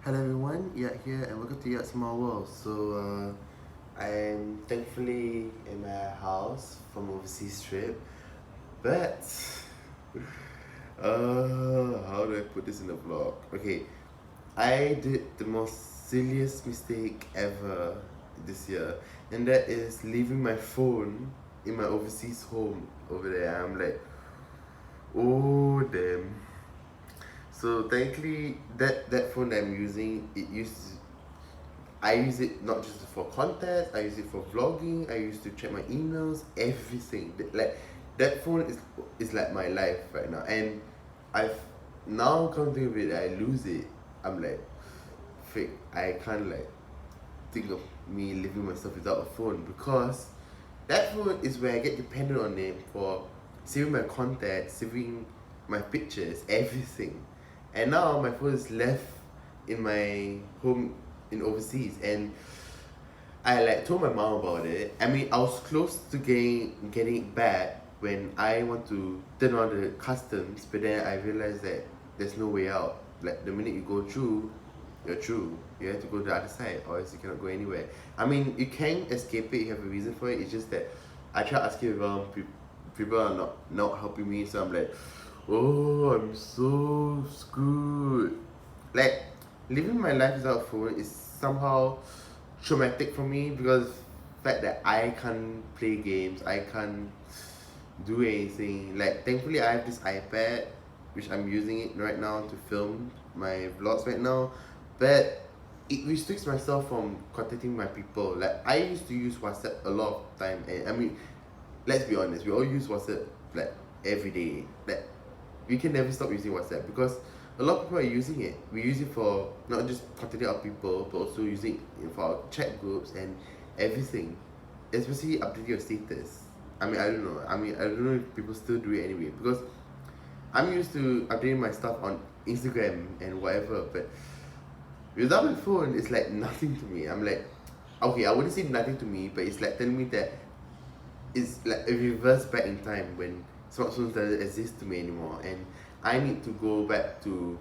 Hello everyone, Yak here and welcome to Yak Small World. I'm thankfully in my house from overseas trip, but how do I put this in the vlog? Okay, I did the most silliest mistake ever this year, and that is leaving my phone in my overseas home over there. I'm like, oh damn. So thankfully, that phone that I'm using, I use it not just for content. I use it for vlogging. I use to check my emails, everything. Like that phone is like my life right now. And I've now come to think of it, I lose it. I'm like, fake. I can't like think of me living myself without a phone because that phone is where I get dependent on it for saving my contact, saving my pictures, everything. And now my phone is left in my home in overseas, and I like told my mom about it. I mean, I was close to getting it back when I want to turn on the customs, but then I realized that there's no way out. Like the minute you go through, you're through. You have to go to the other side, or else you cannot go anywhere. I mean, you can escape it. You have a reason for it. It's just that I try asking around. People are not helping me, so I'm like, oh, I'm so screwed. Like living my life without phone is somehow traumatic for me because the fact that I can't play games, I can't do anything. Like thankfully I have this iPad which I'm using it right now to film my vlogs right now, but it restricts myself from contacting my people. Like I used to use WhatsApp a lot of time, and I mean, let's be honest, we all use WhatsApp like every day. Like we can never stop using WhatsApp because a lot of people are using it. We use it for not just contacting our people, but also using it for our chat groups and everything, especially updating your status. I mean, I don't know. I mean, I don't know if people still do it anyway because I'm used to updating my stuff on Instagram and whatever, but without my phone, it's like nothing to me. I'm like, okay, I wouldn't say nothing to me, but it's like telling me that it's like a reverse back in time when smartphones doesn't exist to me anymore, and I need to go back to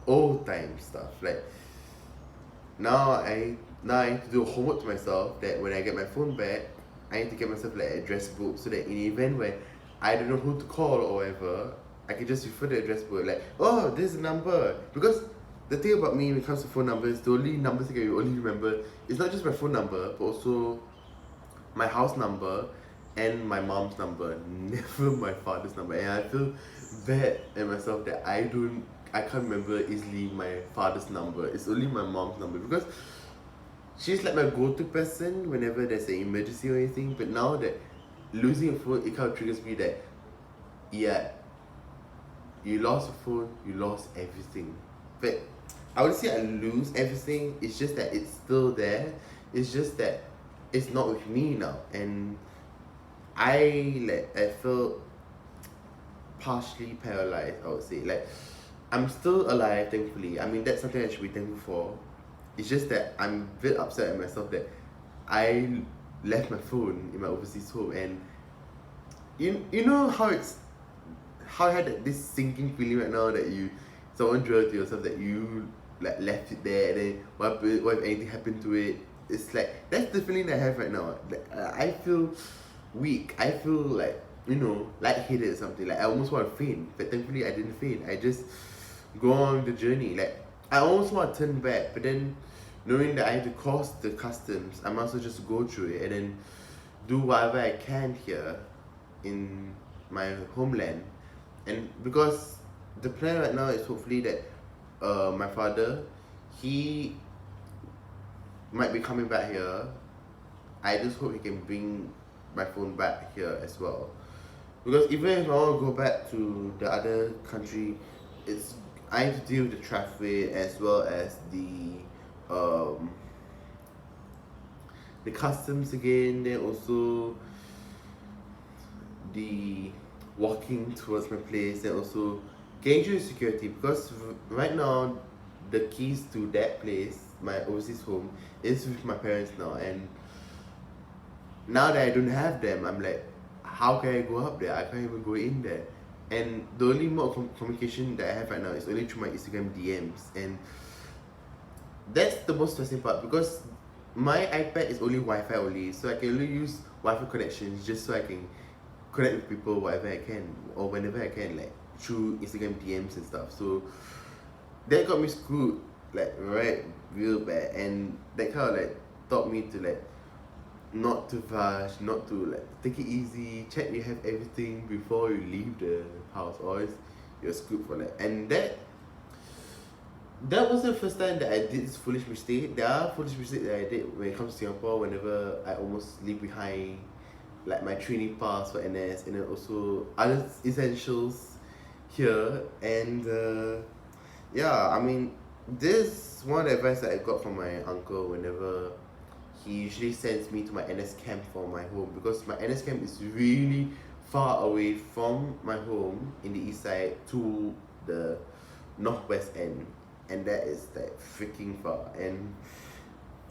old time stuff. Like now I need to do homework to myself that when I get my phone back, I need to get myself like an address book so that in the event where I don't know who to call or whatever, I can just refer the address book like, oh, this is the number. Because the thing about me when it comes to phone numbers, the only numbers I can only remember is not just my phone number, but also my house number and my mom's number, never my father's number. And I feel bad at myself that I can't remember easily my father's number. It's only my mom's number because she's like my go-to person whenever there's an emergency or anything. But now that losing a phone, it kind of triggers me that, yeah, you lost a phone, you lost everything. But I would say I lose everything. It's just that it's still there. It's just that it's not with me now, and I feel partially paralyzed. I would say like I'm still alive, thankfully. I mean that's something I should be thankful for. It's just that I'm a bit upset at myself that I left my phone in my overseas home, and you know how I had this sinking feeling right now that someone drove to yourself that you like left it there, and then what if anything happened to it? It's like that's the feeling that I have right now. Like I feel weak. I feel like lightheaded or something. Like I almost want to faint, but thankfully I didn't faint. I just go on the journey. Like I almost want to turn back, but then knowing that I had to cross the customs, I must well just go through it and then do whatever I can here in my homeland. And because the plan right now is hopefully that my father, he might be coming back here. I just hope he can bring my phone back here as well. Because even if I want to go back to the other country, it's I have to deal with the traffic as well as the customs again. Then also the walking towards my place, and also getting through security because right now the keys to that place, my overseas home, is with my parents now, and now that I don't have them, I'm like, how can I go up there? I can't even go in there. And the only mode of communication that I have right now is only through my Instagram DMs. And that's the most stressing part because my iPad is only Wi-Fi only, so I can only use Wi-Fi connections just so I can connect with people wherever I can or whenever I can, like through Instagram DMs and stuff. So that got me screwed, like right real bad, and that kind of like taught me to like not to rush, not to like take it easy, check you have everything before you leave the house, or else you're screwed for that. And that wasn't the first time that I did this foolish mistake. There are foolish mistakes that I did when it comes to Singapore. Whenever I almost leave behind, like my training pass for NS, and then also other essentials here. And yeah, I mean, this one of the advice that I got from my uncle whenever he usually sends me to my NS camp for my home, because my NS camp is really far away from my home in the east side to the northwest end, and that is like freaking far. And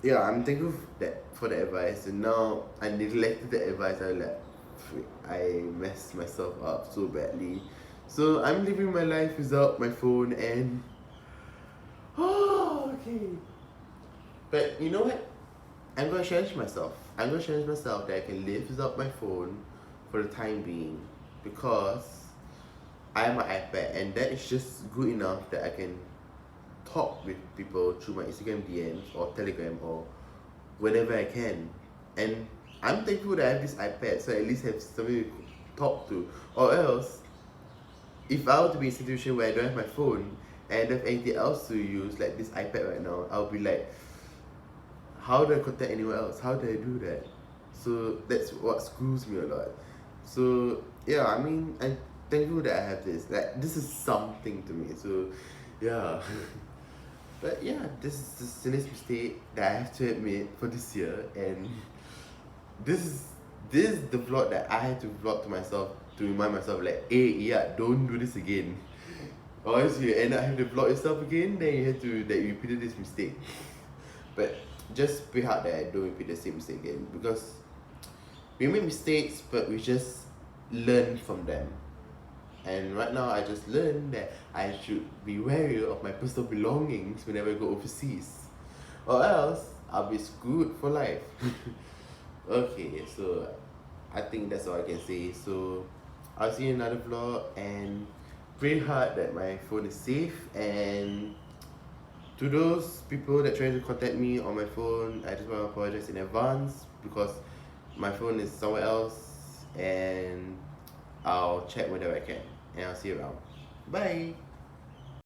yeah, I'm thankful for the advice, and now I neglected the advice. I messed myself up so badly. So I'm living my life without my phone, and oh, okay. But you know what? I'm gonna challenge myself. I'm gonna challenge myself that I can live without my phone for the time being, because I have my iPad, and that is just good enough that I can talk with people through my Instagram DMs or Telegram or whenever I can. And I'm thankful that I have this iPad, so I at least have somebody to talk to. Or else, if I were to be in a situation where I don't have my phone and I don't have anything else to use, like this iPad right now, I'll be like, how do I contact anyone else? How do I do that? So that's what screws me a lot. So yeah, I mean, I'm thankful that I have this. Like, this is something to me. So yeah. But yeah, this is the silliest mistake that I have to admit for this year, and this is the vlog that I had to vlog to myself to remind myself, like, hey, yeah, don't do this again. Or else you end up having to vlog yourself again, then you have to that you repeated this mistake. But just pray hard that I don't repeat the same mistake again, because we make mistakes, but we just learn from them. And right now, I just learned that I should be wary of my personal belongings whenever I go overseas, or else I'll be screwed for life. Okay, so I think that's all I can say. So I'll see you in another vlog, and pray hard that my phone is safe. And to those people that try to contact me on my phone, I just want to apologize in advance, because my phone is somewhere else, and I'll check whenever I can. And I'll see you around. Bye!